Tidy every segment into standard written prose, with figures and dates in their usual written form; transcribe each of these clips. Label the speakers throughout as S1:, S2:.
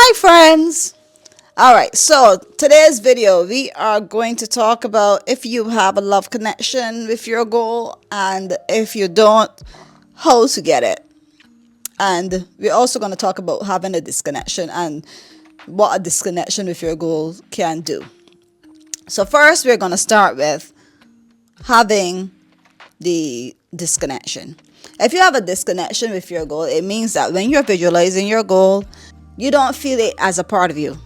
S1: Hi friends. All right, so today's video we are going to talk about if you have a love connection with your goal, and if you don't, how to get it. And we're also going to talk about having a disconnection and what a disconnection with your goal can do. So first we're going to start with having the disconnection. If you have a disconnection with your goal, it means that when you're visualizing your goal, you don't feel it as a part of you.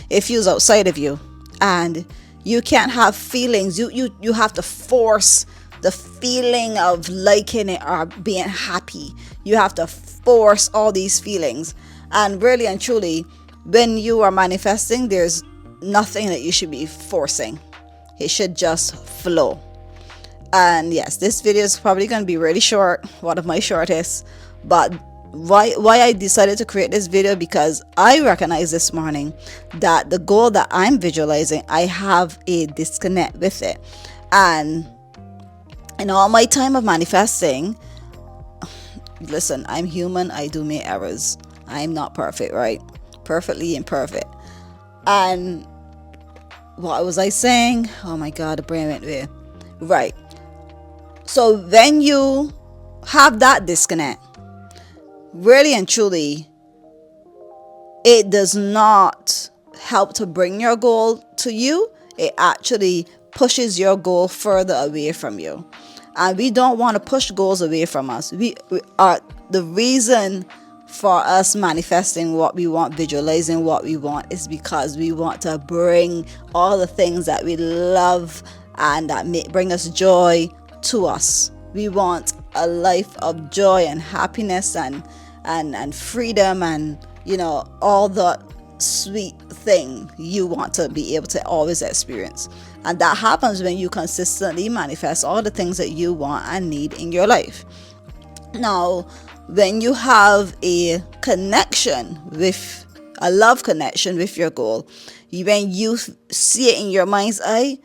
S1: It feels outside of you, and you can't have feelings. You have to force the feeling of liking it or being happy. You have to force all these feelings, and really and truly, when you are manifesting, there's nothing that you should be forcing. It should just flow. And yes, this video is probably going to be really short, one of my shortest. But why I decided to create this video, because I recognize this morning that the goal that I'm visualizing, I have a disconnect with it. And in all my time of manifesting, listen, I'm human, I do make errors. I'm not perfect, right? Perfectly imperfect. And what was I saying? Oh my God, the brain went there. Right. So when you have that disconnect, really and truly, it does not help to bring your goal to you. It actually pushes your goal further away from you. And we don't want to push goals away from us. We are the reason for us manifesting what we want, visualizing what we want, is because we want to bring all the things that we love and that bring us joy to us. We want a life of joy and happiness and freedom, and all the sweet thing you want to be able to always experience. And that happens when you consistently manifest all the things that you want and need in your life. Now, when you have a connection with a love connection with your goal, when you see it in your mind's eye,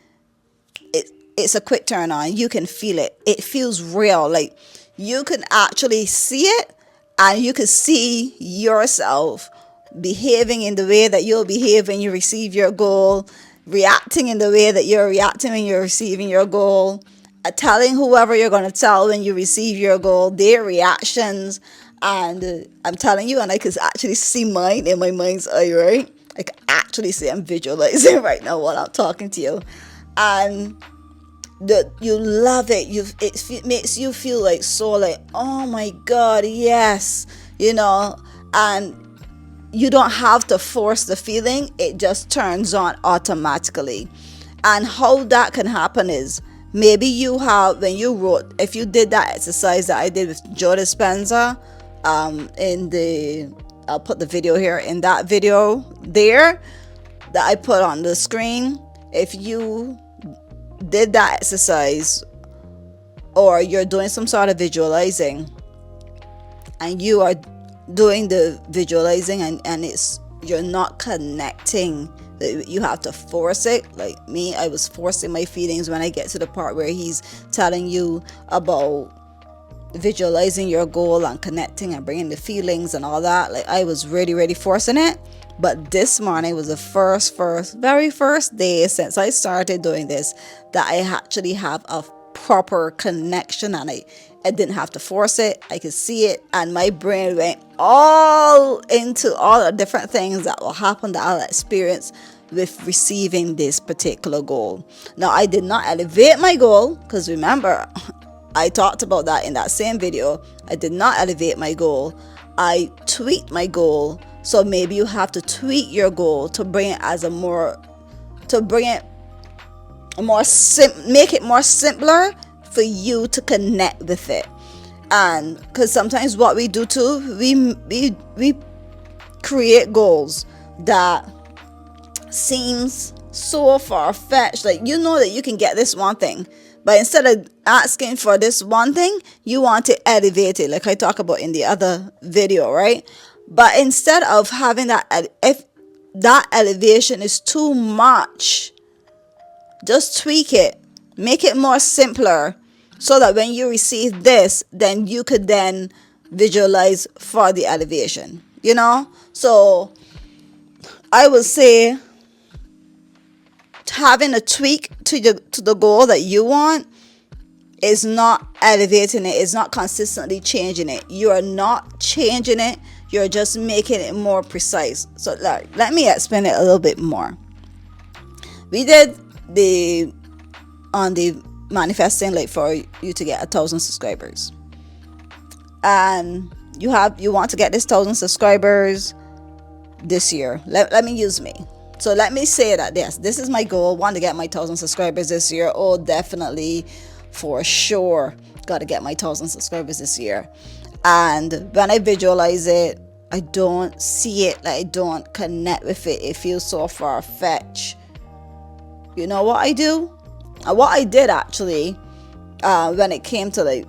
S1: it's a quick turn on. You can feel it. It feels real. Like you can actually see it, and you can see yourself behaving in the way that you'll behave when you receive your goal, reacting in the way that you're reacting when you're receiving your goal, telling whoever you're going to tell when you receive your goal, their reactions. And I'm telling you, and I can actually see mine in my mind's eye, right? I can actually see, I'm visualizing right now while I'm talking to you. And you love it. It makes you feel like so, like, oh my God, yes, and you don't have to force the feeling. It just turns on automatically. And how that can happen is, maybe you have, when you wrote, if you did that exercise that I did with Joe Dispenza, I'll put the video here, in that video there that I put on the screen. If you did that exercise, or you're doing some sort of visualizing, and you are doing the visualizing, and you're not connecting, you have to force it. Like me, I was forcing my feelings when I get to the part where he's telling you about visualizing your goal and connecting and bringing the feelings and all that. Like I was really forcing it. But this morning was the very first day since I started doing this that I actually have a proper connection, and I didn't have to force it. I could see it, and my brain went all into all the different things that will happen, that I'll experience with receiving this particular goal. Now, I did not elevate my goal, because remember, I talked about that in that same video. I did not elevate my goal. I tweaked my goal. So maybe you have to tweak your goal to bring it make it more simpler for you to connect with it. And because sometimes what we do too, we create goals that seems so far-fetched. Like, that you can get this one thing, but instead of asking for this one thing, you want to elevate it, like I talk about in the other video, right? But instead of having that, if that elevation is too much, just tweak it, make it more simpler, so that when you receive this, then you could then visualize for the elevation. So I would say having a tweak to the goal that you want is not elevating it, it's not consistently changing it. You are not changing it, you're just making it more precise. So let me explain it a little bit more. We did the on the manifesting, like for you to get 1,000 subscribers, and you want to get this 1,000 subscribers this year. Let me use me. So let me say that yes, this is my goal. Want to get my 1,000 subscribers this year. Oh, definitely, for sure, got to get my 1,000 subscribers this year. And when I visualize it, I don't see it, like I don't connect with it. It feels so far-fetched. You know what I do? What I did actually, when it came to like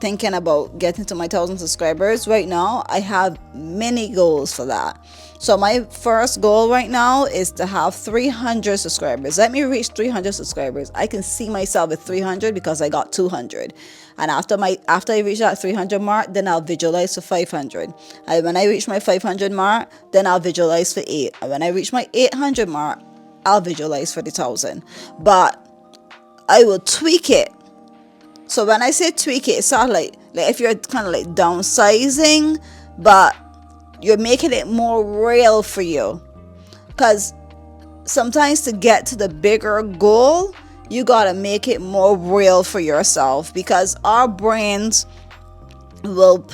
S1: thinking about getting to my 1,000 subscribers, right now I have many goals for that. So my first goal right now is to have 300 subscribers. Let me reach 300 subscribers. I can see myself at 300 because I got 200. And after I reach that 300 mark, then I'll visualize for 500. And when I reach my 500 mark, then I'll visualize for 8. And when I reach my 800 mark, I'll visualize for the 1,000. But I will tweak it. So when I say tweak it, it's not like if you're kind of like downsizing, but you're making it more real for you. Because sometimes to get to the bigger goal, you gotta make it more real for yourself, because our brains will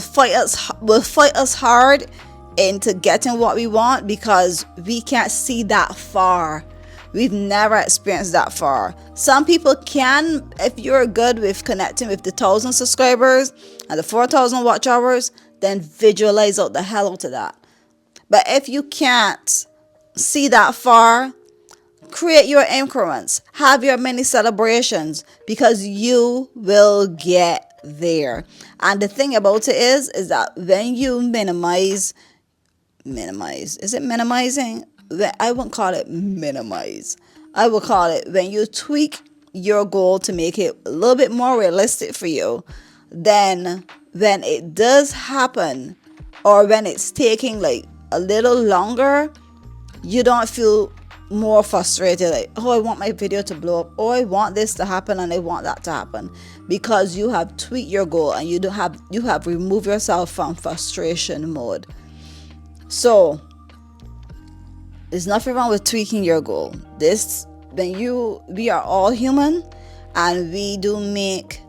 S1: fight us hard into getting what we want, because we can't see that far. We've never experienced that far. Some people can. If you're good with connecting with the 1,000 subscribers and the 4,000 watch hours, then visualize out the hell out of that. But if you can't see that far, create your increments. Have your mini celebrations, because you will get there. And the thing about it is that when you minimize, is it minimizing? I won't call it minimize. I will call it when you tweak your goal to make it a little bit more realistic for you. Then when it does happen, or when it's taking like a little longer, you don't feel more frustrated, like, oh, I want my video to blow up, oh, I want this to happen and I want that to happen, because you have tweaked your goal and you have removed yourself from frustration mode. So there's nothing wrong with tweaking your goal. We are all human, and we do make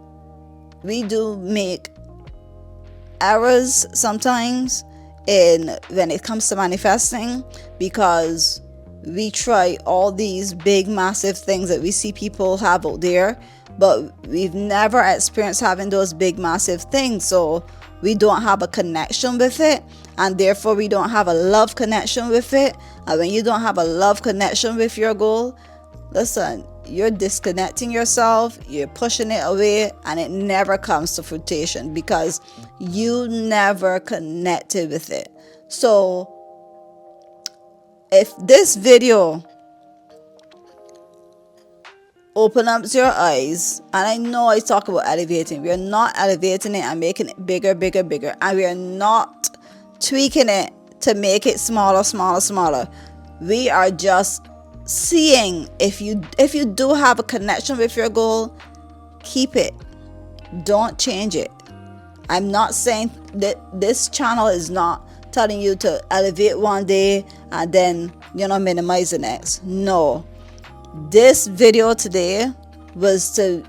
S1: errors sometimes when it comes to manifesting, because we try all these big massive things that we see people have out there, but we've never experienced having those big massive things, so we don't have a connection with it, and therefore we don't have a love connection with it. And when you don't have a love connection with your goal, listen, you're disconnecting yourself, you're pushing it away, and it never comes to fruition because you never connected with it. So if this video open up your eyes, and I know I talk about elevating, we are not elevating it and making it bigger, and we are not tweaking it to make it smaller. We are just seeing if you do have a connection with your goal, keep it, don't change it. I'm not saying that this channel is not telling you to elevate one day and then minimize the next. No, this video today was to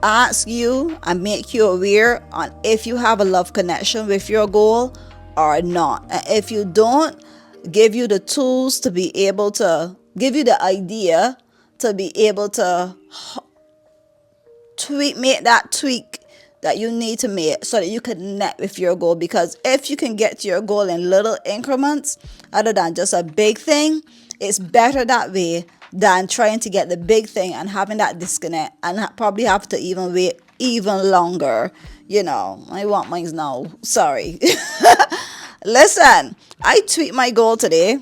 S1: ask you and make you aware on if you have a love connection with your goal or not. And if you don't, give you the tools to be able to give you the idea to be able to make that tweak that you need to make so that you can connect with your goal. Because if you can get to your goal in little increments other than just a big thing, it's better that way than trying to get the big thing and having that disconnect and probably have to even wait even longer. I want mine now. Sorry. Listen, I tweaked my goal today,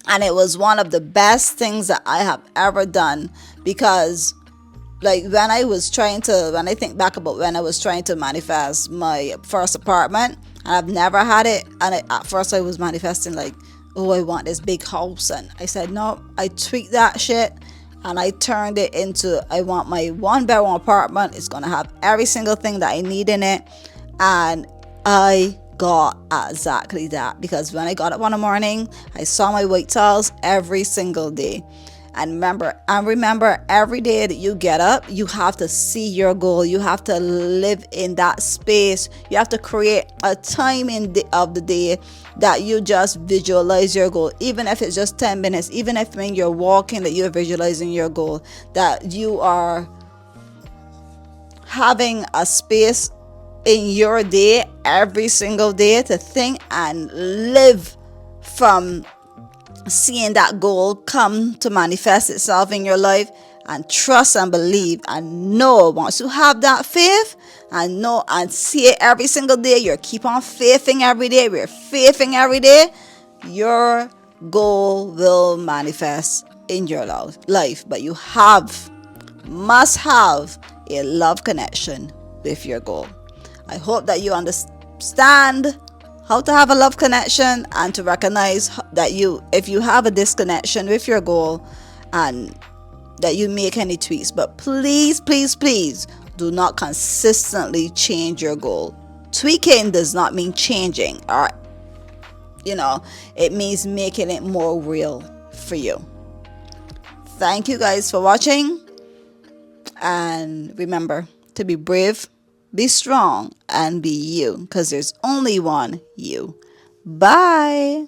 S1: and it was one of the best things that I have ever done, because when I think back about when I was trying to manifest my first apartment, and I've never had it. And at first I was manifesting like, oh, I want this big house, and I said no. I tweaked that shit and I turned it into, I want my 1 bedroom apartment. It's gonna have every single thing that I need in it, and I got exactly that, because when I got up one morning, I saw my white tiles every single day. And remember, every day that you get up, you have to see your goal. You have to live in that space. You have to create a time of the day that you just visualize your goal. Even if it's just 10 minutes, even if when you're walking that you're visualizing your goal, that you are having a space in your day every single day to think and live from seeing that goal come to manifest itself in your life, and trust and believe and know. Once you have that faith and know and see it every single day, you keep on faithing every day, we're faithing every day, your goal will manifest in your life. But you must have a love connection with your goal. I hope that you understand how to have a love connection, and to recognize that if you have a disconnection with your goal, and that you make any tweaks. But please, please, please do not consistently change your goal. Tweaking does not mean changing, or it means making it more real for you. Thank you guys for watching, and remember to be brave, be strong, and be you, because there's only one you. Bye.